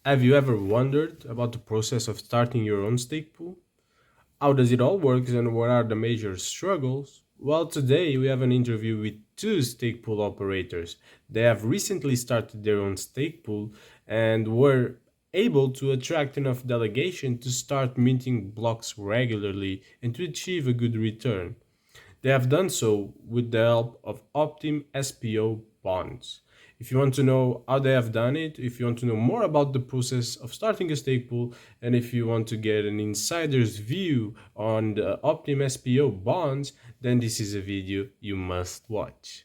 Have you ever wondered about the process of starting your own stake pool? How does it all work and what are the major struggles? Well, today we have an interview with two stake pool operators. They have recently started their own stake pool and were able to attract enough delegation to start minting blocks regularly and to achieve a good return. They have done so with the help of Optim SPO Bonds. If you want to know how they have done it, if you want to know more about the process of starting a stake pool, and if you want to get an insider's view on the Optim SPO bonds, then this is a video you must watch.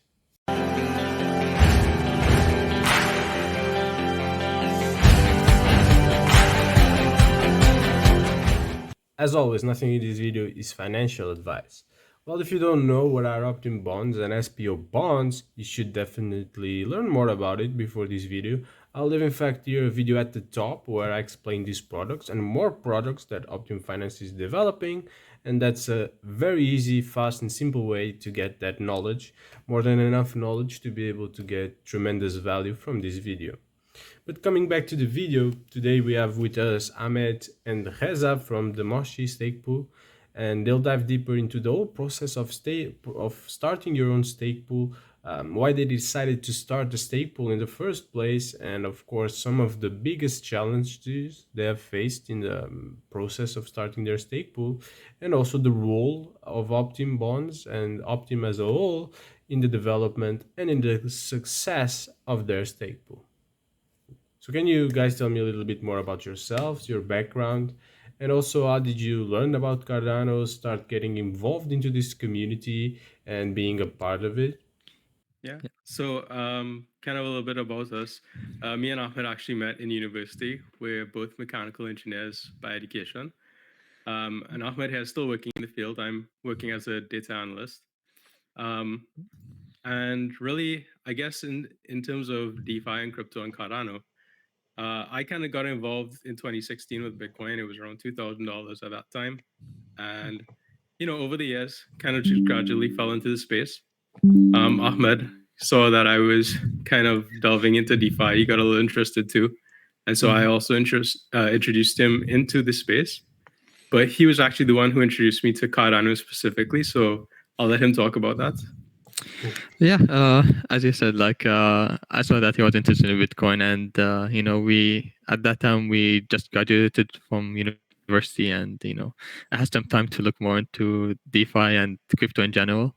As always, nothing in this video is financial advice. Well, if you don't know what are Optim bonds and SPO bonds, you should definitely learn more about it before this video. I'll leave in fact here a video at the top where I explain these products and more products that Optim Finance is developing, and that's a very easy, fast and simple way to get that knowledge, more than enough knowledge to be able to get tremendous value from this video. But coming back to the video, today we have with us Ahmed and Reza from the MOCHI Stakepool, and they'll dive deeper into the whole process of starting your own stake pool, why they decided to start the stake pool in the first place, and of course some of the biggest challenges they have faced in the process of starting their stake pool, and also the role of Optim bonds and Optim as a whole in the development and in the success of their stake pool. So can you guys tell me a little bit more about yourselves, your background, and also how did you learn about Cardano, start getting involved into this community and being a part of it? Yeah. So, kind of a little bit about us. Me and Ahmed actually met in university. We're both mechanical engineers by education. And Ahmed here is still working in the field. I'm working as a data analyst. Um, and really, I guess in terms of DeFi and crypto and Cardano, I kind of got involved in 2016 with Bitcoin. It was around $2,000 at that time. And, over the years, kind of just gradually fell into the space. Ahmed saw that I was kind of delving into DeFi. He got a little interested too. And so I also introduced him into the space. But he was actually the one who introduced me to Cardano specifically. So I'll let him talk about that. Yeah, as you said, I saw that he was interested in Bitcoin, and we at that time we just graduated from university, and I had some time to look more into DeFi and crypto in general.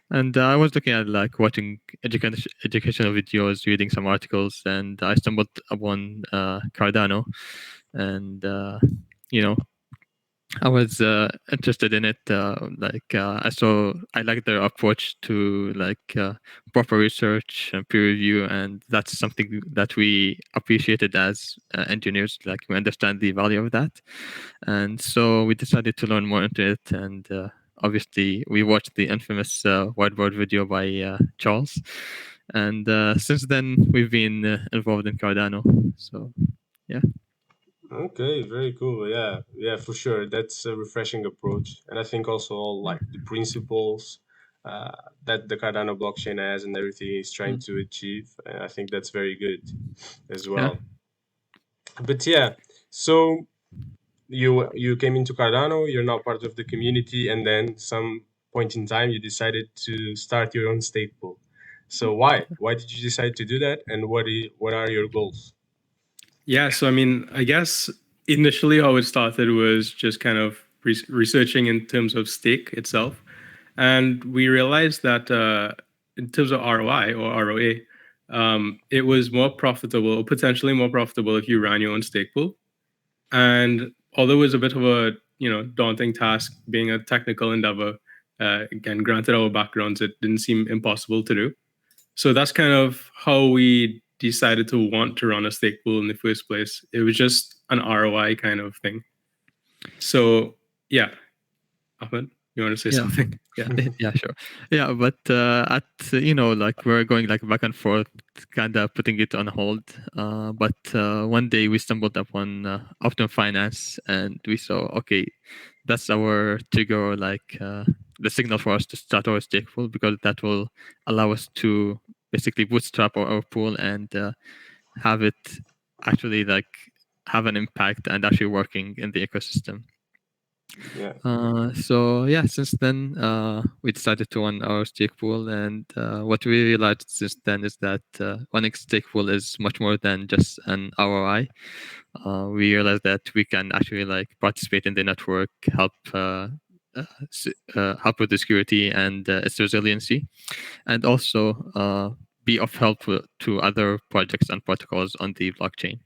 And I was looking at watching educational videos, reading some articles, and I stumbled upon Cardano, and I was interested in it. I liked their approach to proper research and peer review, and that's something that we appreciated as engineers. Like, we understand the value of that, and so we decided to learn more into it. And obviously, we watched the infamous whiteboard video by Charles, and since then we've been involved in Cardano. So, yeah. Okay, very cool. Yeah, for sure. That's a refreshing approach, and I think also all like the principles uh, that the Cardano blockchain has and everything is trying to achieve. And I think that's very good as Yeah. well. But yeah, so you came into Cardano, you're now part of the community, and then some point in time you decided to start your own stake pool. So why? Why did you decide to do that, and what are your goals? Yeah. So, I mean, I guess initially how it started was just kind of researching in terms of stake itself. And we realized that in terms of ROI or ROA, it was more profitable, or potentially more profitable, if you ran your own stake pool. And although it was a bit of a daunting task, being a technical endeavor, again, granted our backgrounds, it didn't seem impossible to do. So that's kind of how we decided to want to run a stake pool in the first place. It was just an ROI kind of thing. So yeah, Ahmed, you want to say something? Yeah. Yeah, sure. Yeah, but we're going back and forth, kind of putting it on hold. But one day we stumbled upon Optim Finance, and we saw, okay, that's our trigger, the signal for us to start our stake pool, because that will allow us to basically bootstrap our pool and have it actually have an impact and actually working in the ecosystem. Yeah. So yeah, since then we decided to run our stake pool, and what we realized since then is that running stake pool is much more than just an ROI. We realized that we can actually like participate in the network, help with the security and its resiliency, and also be of help to other projects and protocols on the blockchain.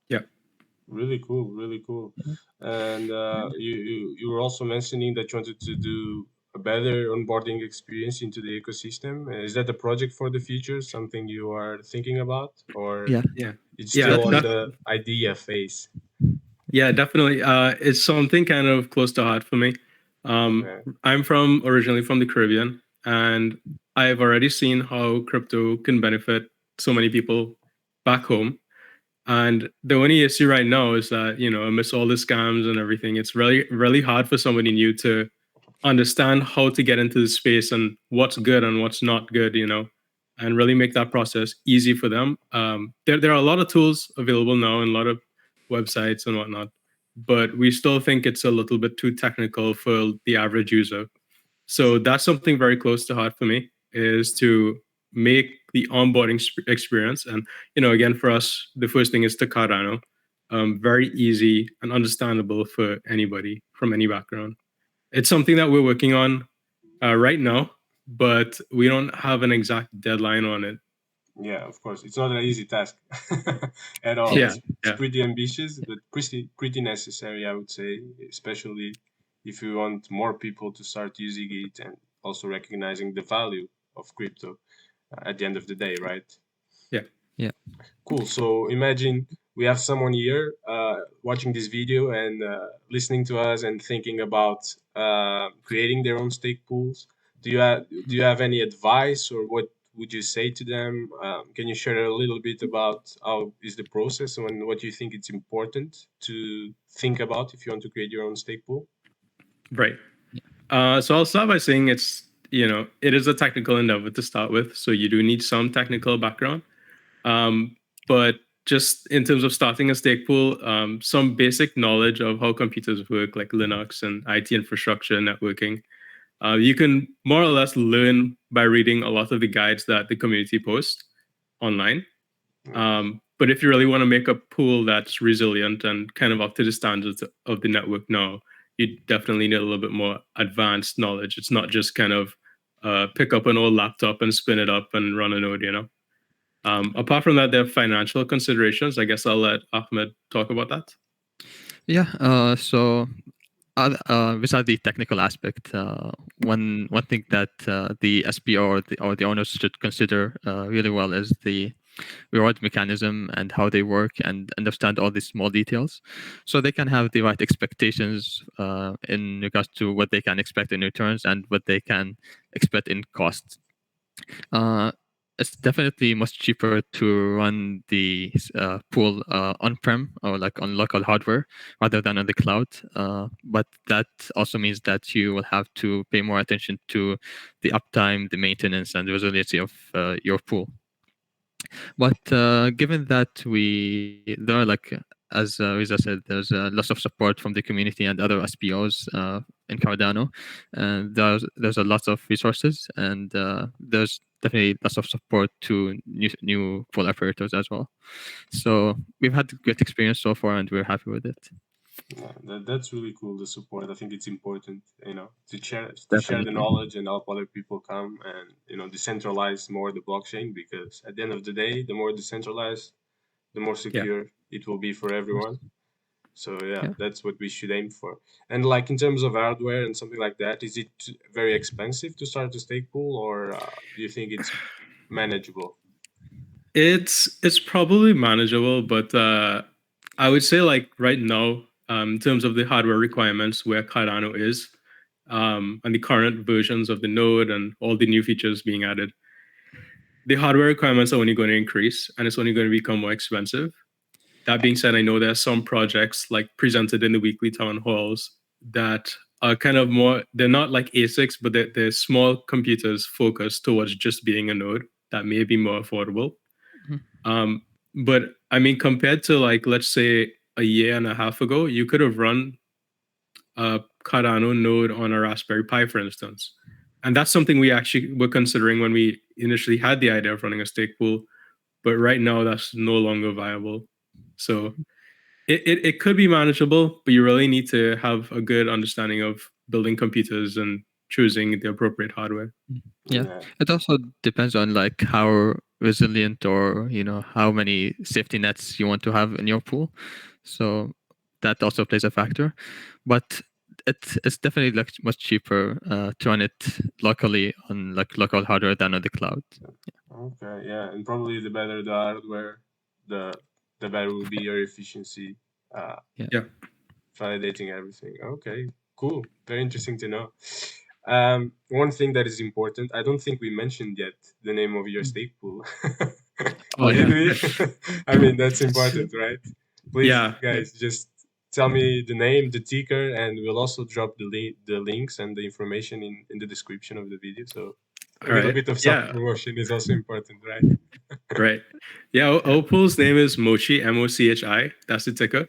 Yeah. Really cool, really cool. And you were also mentioning that you wanted to do a better onboarding experience into the ecosystem. Is that a project for the future, something you are thinking about, or Yeah. Yeah. it's Yeah. still on That, the idea phase? yeah, definitely. It's something kind of close to heart for me. Okay. I'm originally from the Caribbean, and I've already seen how crypto can benefit so many people back home. And the only issue right now is that, amidst all the scams and everything, it's really, really hard for somebody new to understand how to get into the space and what's good and what's not good, and really make that process easy for them. There are a lot of tools available now and a lot of websites and whatnot, but we still think it's a little bit too technical for the average user. So that's something very close to heart for me, is to make the onboarding experience. And, again, for us, the first thing is to Cardano, very easy and understandable for anybody from any background. It's something that we're working on right now, but we don't have an exact deadline on it. Yeah, of course, it's not an easy task at all. Yeah, It's yeah, pretty ambitious, but pretty necessary, I would say, especially if you want more people to start using it and also recognizing the value of crypto at the end of the day, right? yeah. Yeah. Cool. So imagine we have someone here watching this video and listening to us and thinking about creating their own stake pools. Do you have any advice, or what would you say to them? Can you share a little bit about how is the process and what you think it's important to think about if you want to create your own stake pool? Right. So I'll start by saying it is a technical endeavor to start with, so you do need some technical background. But just in terms of starting a stake pool, some basic knowledge of how computers work, like Linux and IT infrastructure, networking. You can more or less learn by reading a lot of the guides that the community posts online. But if you really want to make a pool that's resilient and kind of up to the standards of the network now, you definitely need a little bit more advanced knowledge. It's not just kind of pick up an old laptop and spin it up and run a node. Apart from that, there are financial considerations. I guess I'll let Ahmed talk about that. Yeah. So besides the technical aspect, one thing that the SPO or the owners should consider really well is the reward mechanism and how they work, and understand all these small details, so they can have the right expectations in regards to what they can expect in returns and what they can expect in costs. Uh, it's definitely much cheaper to run the pool on-prem or like on local hardware rather than on the cloud. But that also means that you will have to pay more attention to the uptime, the maintenance, and the resiliency of your pool. But given that there are like, as Riza said, there's lots of support from the community and other SPOs in Cardano, and there's a lot of resources, and there's definitely lots of support to new pool operators as well. So we've had great experience so far, and we're happy with it. Yeah, that's really cool. The support. I think it's important, to share the Definitely. knowledge and help other people come and decentralize more the blockchain, because at the end of the day, the more decentralized, the more Yeah. secure it will be for everyone. So yeah, Yeah. that's what we should aim for. And like in terms of hardware and something like that, is it very expensive to start a stake pool, or do you think it's manageable? It's probably manageable, but I would say like right now, in terms of the hardware requirements where Cardano is, and the current versions of the node and all the new features being added, the hardware requirements are only going to increase and it's only going to become more expensive. That being said, I know there are some projects like presented in the weekly town halls that are kind of more, they're not like ASICs, but they're small computers focused towards just being a node that may be more affordable. Mhm. Um, But I mean, compared to like, let's say a year and a half ago, you could have run a Cardano node on a Raspberry Pi, for instance. And that's something we actually were considering when we initially had the idea of running a stake pool. But right now, that's no longer viable. So it could be manageable, but you really need to have a good understanding of building computers and choosing the appropriate hardware. Yeah. Yeah. It also depends on like how resilient or how many safety nets you want to have in your pool. So that also plays a factor. But it's definitely like much cheaper to run it locally on like local hardware than on the cloud. Okay, yeah, and probably the better the hardware, the the better will be your efficiency, uh, Yeah. Yeah. validating everything. Okay, cool. Very interesting to know. One thing that is important, I don't think we mentioned yet the name of your stake pool. Oh Did yeah. we? I mean, that's important, right? Please, Yeah. Yeah. guys, just tell me the name, the ticker, and we'll also drop the links and the information in the description of the video. So a All little right. bit of self Yeah. promotion is also important, right? Right. Yeah. Our pool's name is Mochi, MOCHI. That's the ticker.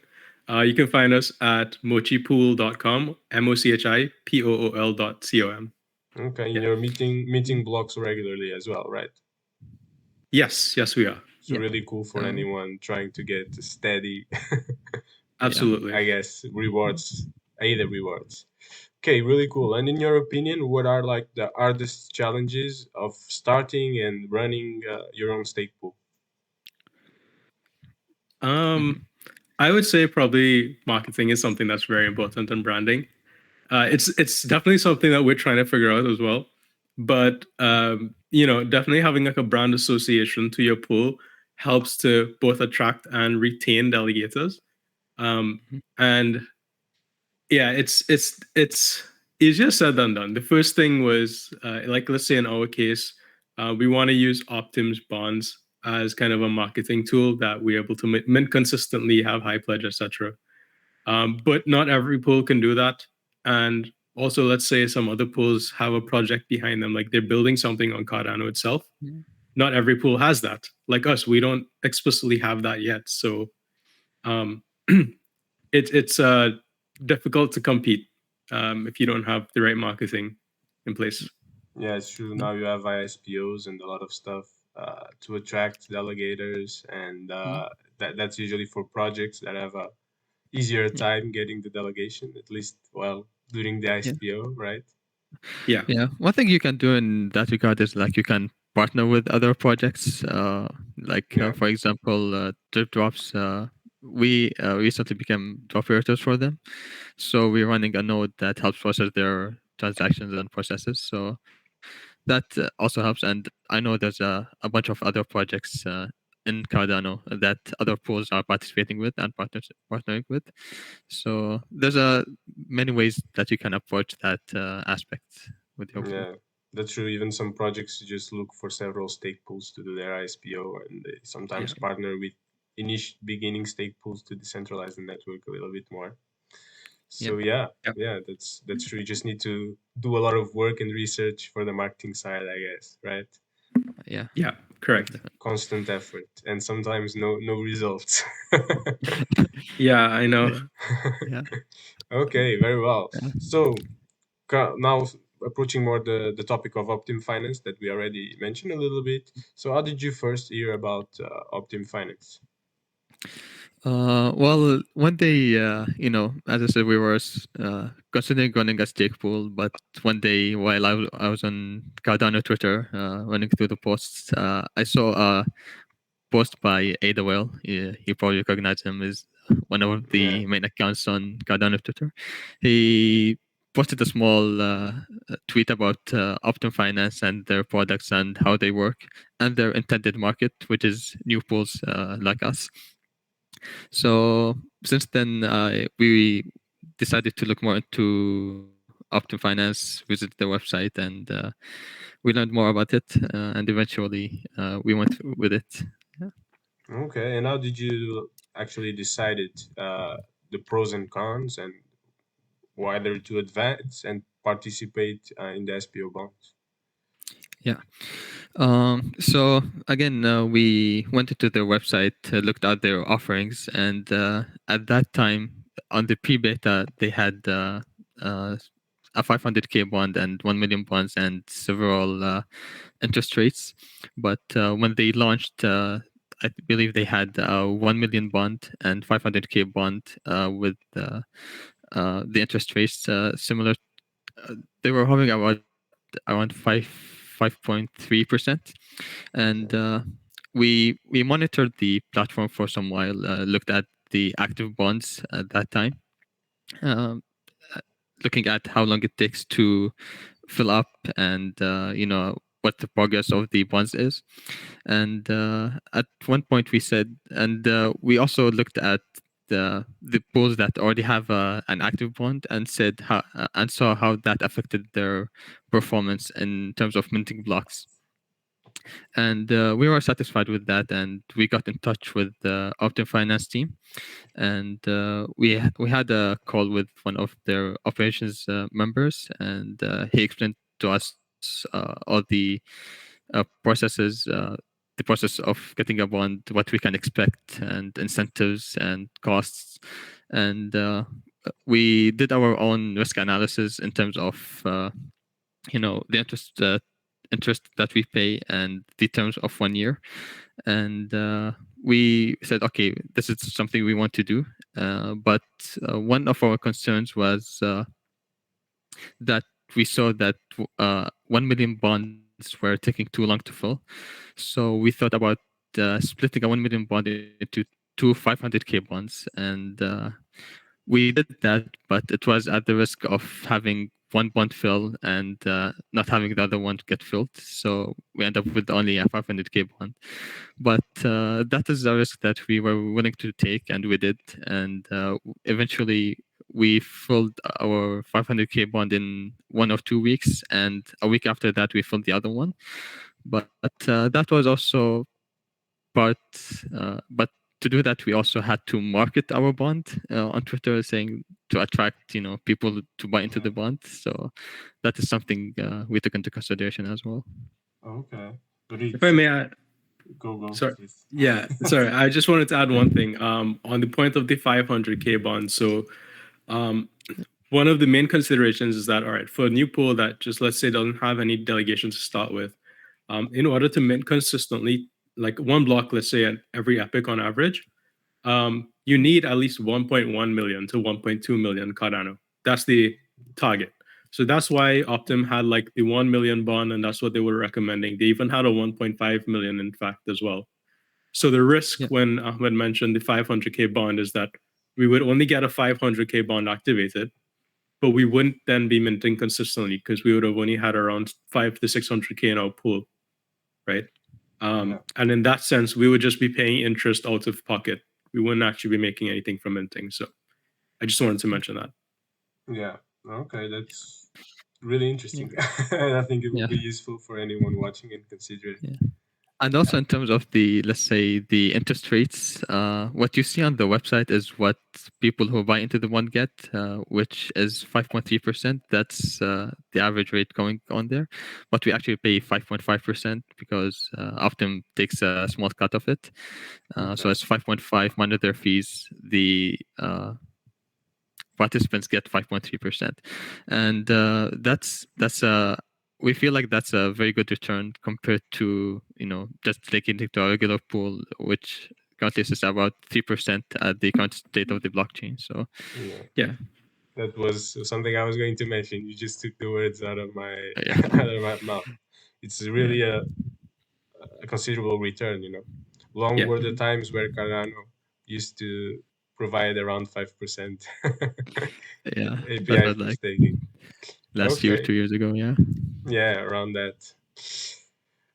You can find us at mochipool.com, MOCHIPOOL.com. Okay, and Yeah. you're meeting blocks regularly as well, right? Yes. Yes, we are. So Yeah. really cool for anyone trying to get steady, Yeah. Absolutely. I guess, rewards, either rewards. Okay, really cool. And in your opinion, what are like the hardest challenges of starting and running your own stake pool? Um, I would say probably marketing is something that's very important and branding. It's definitely something that we're trying to figure out as well. But definitely having like a brand association to your pool helps to both attract and retain delegators. Mhm. And yeah, it's easier said than done. The first thing was like, let's say in our case, we want to use Optim's bonds as kind of a marketing tool that we're able to mint consistently, have high pledge, etc. But not every pool can do that. And also, let's say some other pools have a project behind them, like they're building something on Cardano itself. Yeah. Not every pool has that. Like us, we don't explicitly have that yet. So um, it's difficult to compete if you don't have the right marketing in place. Yeah, it's true. Now you have ISPOs and a lot of stuff to attract delegators, and Mhm. that's usually for projects that have a easier time getting the delegation, at least, well, during the Yeah. ISPO, right? Yeah, Yeah, one thing you can do in that regard is like you can partner with other projects. Yeah, For example, drip drops. We recently became drop operators for them, so we're running a node that helps process their transactions and processes. So that also helps. And I know there's a bunch of other projects in Cardano that other pools are participating with and partnering with. So there's many ways that you can approach that aspect with your pool. yeah, that's true. Even some projects just look for several stake pools to do their ISPO, and they sometimes yeah, partner with initial beginning stake pools to decentralize the network a little bit more. Yeah, So yeah, yeah, yeah, that's true. You just need to do a lot of work and research for the marketing side, I guess, right? yeah. yeah. Correct. Constant effort and sometimes no results. Yeah, I know. Yeah, yeah, Okay, very well. yeah. So now approaching more the topic of Optim Finance that we already mentioned a little bit. So how did you first hear about Optim Finance? Well, one day, as I said, we were considering running a stake pool, but one day while I was on Cardano Twitter, running through the posts, I saw a post by Ada Well. You probably recognize him as one of Yeah. the main accounts on Cardano Twitter. He posted a small tweet about Optim Finance and their products and how they work and their intended market, which is new pools like us. So since then, we decided to look more into Optim Finance, visit their website, and we learned more about it. And eventually, we went with it. Yeah. Okay. And how did you actually decided the pros and cons and whether to advance and participate in the SPO bonds? Yeah. So again, we went into their website, looked at their offerings, and at that time, on the pre-beta, they had uh, a 500k bond and 1 million bonds and several interest rates. But when they launched, I believe they had a 1 million bond and 500k bond with the interest rates similar. They were hovering around 5.3%, and we monitored the platform for some while, looked at the active bonds at that time, um, uh, looking at how long it takes to fill up, and what the progress of the bonds is. And at one point we said, and we also looked at the pools that already have an active bond, and said how and saw how that affected their performance in terms of minting blocks. And we were satisfied with that, and we got in touch with the Optim Finance team, and we had a call with one of their operations members, and he explained to us all processes, the process of getting a bond, what we can expect, and incentives and costs. And we did our own risk analysis in terms of the interest that we pay and the terms of 1 year. And we said, okay, this is something we want to do. But one of our concerns was that we saw that 1 million bonds were taking too long to fill. So we thought about splitting a 1 million bond into two 500k bonds. And we did that, but it was at the risk of having one bond fill and not having the other one get filled. So we end up with only a 500k bond. But that is a risk that we were willing to take, and we did. And eventually, we filled our 500k bond in 1 or 2 weeks, and a week after that, we filled the other one. But that was also part. But to do that, we also had to market our bond on Twitter, saying to attract people to buy into the bond. So that is something we took into consideration as well. Okay. But If I may add, go, sorry. please. Yeah, sorry. I just wanted to add one thing. On the point of the 500k bond. So, one of the main considerations is that, all right, for a new pool that just, let's say, doesn't have any delegations to start with, in order to mint consistently, like one block, let's say, at every epoch on average, you need at least 1.1 million to 1.2 million Cardano. That's the target. So that's why Optim had like the 1 million bond, and that's what they were recommending. They even had a 1.5 million, in fact, as well. So the risk when Ahmed mentioned the 500k bond is that we would only get a 500k bond activated, but we wouldn't then be minting consistently because we would have only had around 5 to 600k in our pool, right? And in that sense, we would just be paying interest out of pocket. We wouldn't actually be making anything from minting. So I just wanted to mention that. Yeah. Okay, that's really interesting. And I think it will be useful for anyone watching and considering. Yeah. And also in terms of let's say the interest rates, what you see on the website is what people who buy into the one get, which is 5.3%. That's the average rate going on there. But we actually pay 5.5% because Optim takes a small cut of it. So it's 5.5 minus their fees. The participants get 5.3%, and that's we feel like that's a very good return compared to just taking it to a regular pool, which currently is about 3% at the current state of the blockchain. So yeah. That was something I was going to mention. You just took the words out of my out of my mouth. It's really a considerable return. Long were the times where Cardano used to provide around 5% API for staking. Last year, 2 years ago, yeah, around that.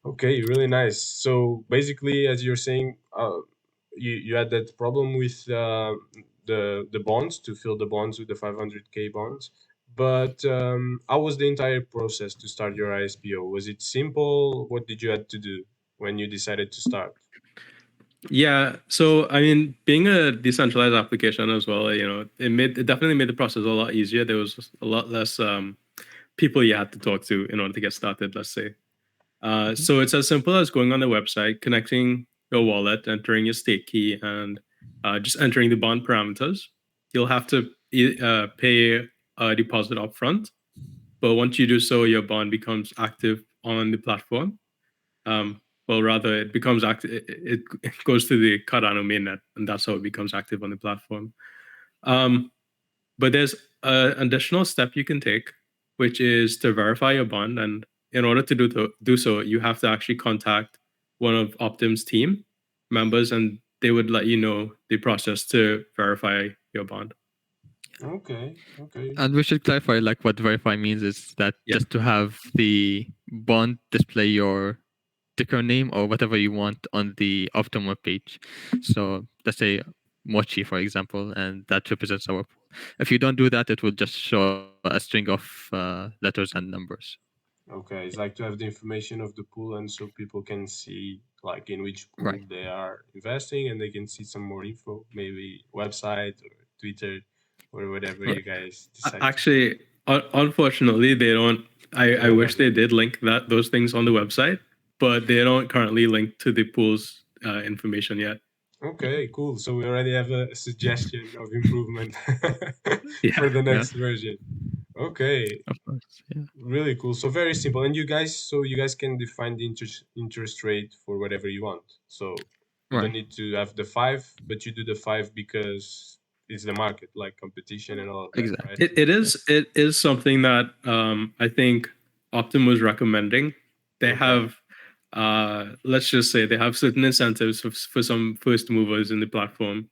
Okay, really nice. So basically, as you're saying, you had that problem with the bonds, to fill the bonds with the 500k bonds. But how was the entire process to start your ISPO? Was it simple? What did you have to do when you decided to start? Yeah, so I mean, being a decentralized application as well, it definitely made the process a lot easier. There was a lot less people you had to talk to in order to get started, let's say. So it's as simple as going on the website, connecting your wallet, entering your stake key, and just entering the bond parameters. You'll have to pay a deposit upfront, but once you do so, your bond becomes active on the platform. Well, rather, it becomes active. It goes to the Cardano mainnet, and that's how it becomes active on the platform. But there's an additional step you can take, which is to verify your bond. And in order to do so, you have to actually contact one of Optim's team members, and they would let you know the process to verify your bond. Okay. Okay. And we should clarify, like, what verify means is that just to have the bond display your ticker name or whatever you want on the Optim web page. So let's say MOCHI, for example, and that represents our pool. If you don't do that, it will just show a string of letters and numbers. Okay, it's like to have the information of the pool, and so people can see like in which pool Right. they are investing, and they can see some more info, maybe website or Twitter or whatever you guys decide. Actually, unfortunately, they don't. I wish they did link those things on the website, but they don't currently link to the pool's information yet. Okay, cool. So we already have a suggestion of improvement for the next version. Okay, Of course, yeah. really cool. So very simple. And you guys can define the interest rate for whatever you want. So you don't need to have the 5, but you do the 5 because it's the market, like competition and all of that, Exactly. right? It is something that I think Optim was recommending. They have let's just say they have certain incentives for some first movers in the platform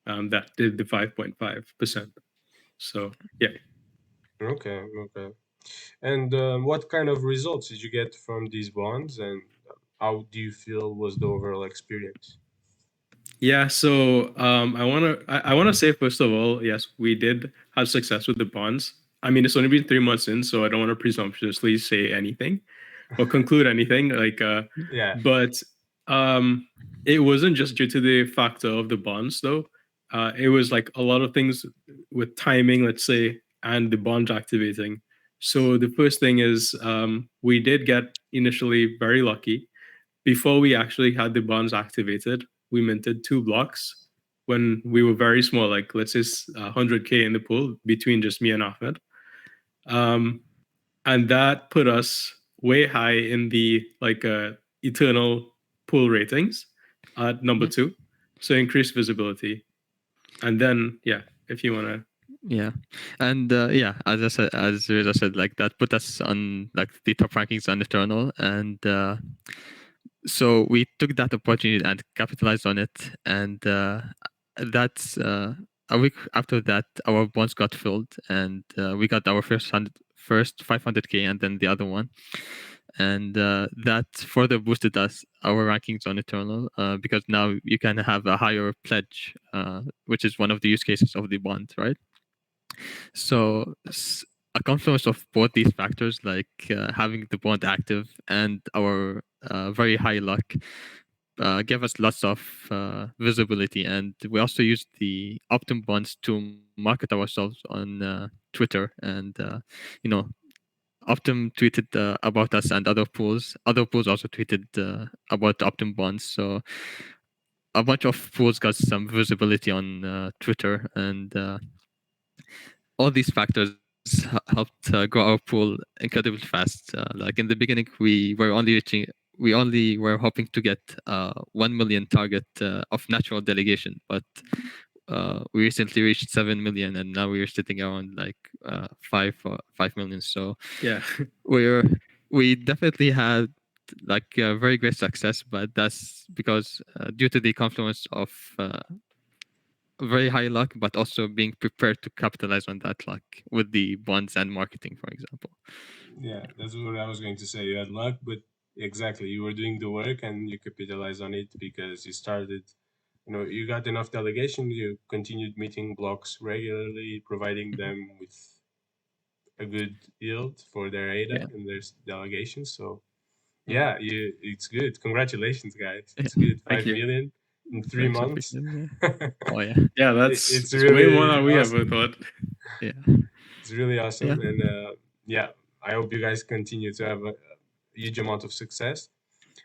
that did the 5.5%. So yeah. Okay. And what kind of results did you get from these bonds, and how do you feel was the overall experience? Yeah, so I wanna say first of all, yes, we did have success with the bonds. I mean, it's only been 3 months in, so I don't want to presumptuously say anything or conclude anything. Yeah. But it wasn't just due to the factor of the bonds, though. It was like a lot of things with timing, let's say, and the bonds activating. So the first thing is we did get initially very lucky. Before we actually had the bonds activated, we minted 2 blocks when we were very small, like let's say 100K in the pool between just me and Ahmed. And that put us way high in the eternal pool ratings at number 2. So increased visibility. And then, yeah, if you want to. Yeah, and as I said, as Reza said, like that put us on like the top rankings on Eternal, and so we took that opportunity and capitalized on it, and that's a week after that our bonds got filled, and we got our first 500K, and then the other one, and that further boosted our rankings on Eternal, because now you can have a higher pledge, which is one of the use cases of the bond, right? So a confluence of both these factors, like having the bond active and our very high luck, gave us lots of visibility. And we also used the Optim bonds to market ourselves on Twitter. And, Optim tweeted about us and other pools. Other pools also tweeted about Optim bonds. So a bunch of pools got some visibility on Twitter, and all these factors helped grow our pool incredibly fast. Like in the beginning, we only were hoping to get 1 million target of natural delegation, but we recently reached 7 million, and now we're sitting around like 5 million. So Yeah, we definitely had like very great success, but that's because due to the confluence of very high luck, but also being prepared to capitalize on that luck with the bonds and marketing, for example. Yeah, that's what I was going to say. You had luck, but exactly, you were doing the work and you capitalized on it because you started, you got enough delegation, you continued meeting blocks regularly, providing them with a good yield for their ADA and their delegation. So yeah, it's good. Congratulations, guys. It's good. Thank 5 you. million in 3 Thanks, months. Oh yeah, Yeah, It's it's way more really than we awesome. ever thought. yeah, It's really awesome. yeah. And yeah, I hope you guys continue to have huge amount of success.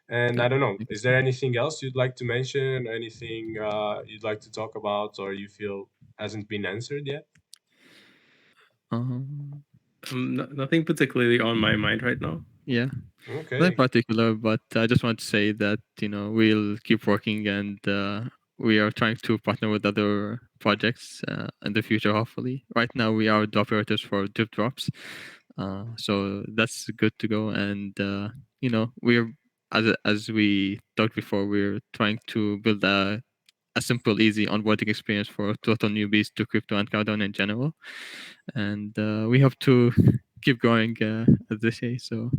And Yeah, I don't know, thank is you. there anything else you'd like to mention? Anything you'd like to talk about, or you feel hasn't been answered yet? Nothing particularly on my mind right now. Yeah. Okay. Not in particular, but I just want to say that we'll keep working, and we are trying to partner with other projects in the future. Hopefully, right now we are the operators for drip drops, so that's good to go. And we're as we talked before, we're trying to build a simple, easy onboarding experience for total newbies to crypto and Cardano in general. And we hope to keep going as they say. So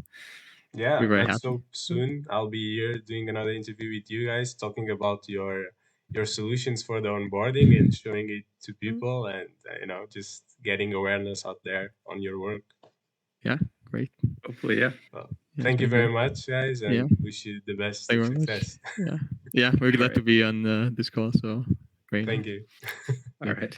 Yeah, we're very let's happy. hope soon I'll be here doing another interview with you guys, talking about your solutions for the onboarding and showing it to people, and just getting awareness out there on your work. Yeah, great. Hopefully, yeah. Well, Yeah, it's thank you been very great. much, guys, Yeah, and wish you the best thank of you very much. success. Yeah, yeah, we're glad to right. be on this call. So great. Thank you. All Yeah. right.